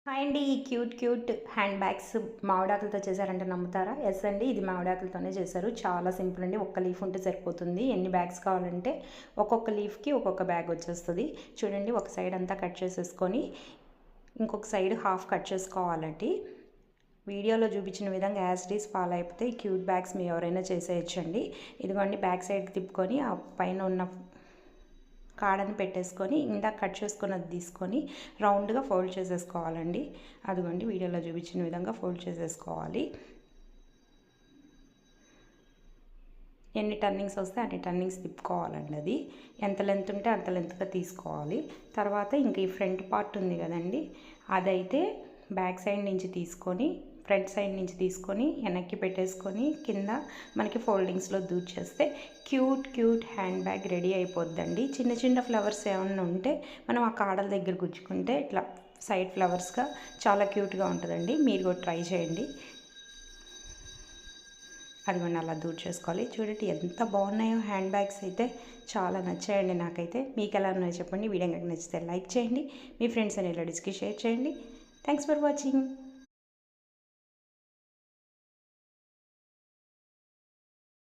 Hi అండి. ఈ cute hand bags మామిడాకులతో చేశారంటే నమ్ముతారా? ఎస్ అండి, ఇది మామిడాకులతోనే చేశారు. చాలా సింపుల్ అండి. ఒక్క లీఫ్ ఉంటే సరిపోతుంది. ఎన్ని బ్యాగ్స్ కావాలంటే ఒక్కొక్క లీఫ్కి ఒక్కొక్క బ్యాగ్ వచ్చేస్తుంది. చూడండి, ఒక సైడ్ అంతా కట్ చేసేసుకొని ఇంకొక సైడ్ హాఫ్ కట్ చేసుకోవాలండి. వీడియోలో చూపించిన విధంగా యాజ్ ఇట్ ఈస్ ఫాలో అయిపోతే ఈ క్యూట్ బ్యాగ్స్ మీరు ఎవరైనా చేసేయచ్చండి. ఇదిగోండి, బ్యాక్ సైడ్కి తిప్పుకొని ఆ పైన ఉన్న కాడని పెట్టేసుకొని ఇందాక కట్ చేసుకున్నది తీసుకొని రౌండ్గా ఫోల్డ్ చేసేసుకోవాలండి. అదిగోండి, వీడియోలో చూపించిన విధంగా ఫోల్డ్ చేసేసుకోవాలి. ఎన్ని టర్నింగ్స్ వస్తే అన్ని టర్నింగ్స్ తిప్పుకోవాలండి. అది ఎంత లెంత్ ఉంటే అంత లెంత్గా తీసుకోవాలి. తర్వాత ఇంక ఈ ఫ్రంట్ పార్ట్ ఉంది కదండి, అదైతే బ్యాక్ సైడ్ నుంచి తీసుకొని ఫ్రంట్ సైడ్ నుంచి తీసుకొని వెనక్కి పెట్టేసుకొని కింద మనకి ఫోల్డింగ్స్లో దూచేస్తే క్యూట్ హ్యాండ్ బ్యాగ్ రెడీ అయిపోద్దండి. చిన్న చిన్న ఫ్లవర్స్ ఏమన్నా ఉంటే మనం ఆ కాడల దగ్గర గుచ్చుకుంటే ఇట్లా సైడ్ ఫ్లవర్స్గా చాలా క్యూట్గా ఉంటుందండి. మీరు కూడా ట్రై చేయండి. అదిగోండి, అలా దూర్ చేసుకోవాలి. చూడండి ఎంత బాగున్నాయో హ్యాండ్ బ్యాగ్స్ అయితే. చాలా నచ్చాయండి నాకైతే. మీకు ఎలా ఉన్నాయో చెప్పండి. వీడియో కనుక నచ్చితే లైక్ చేయండి. మీ ఫ్రెండ్స్ అండ్ రిలేటివ్స్కి షేర్ చేయండి. Thanks for watching.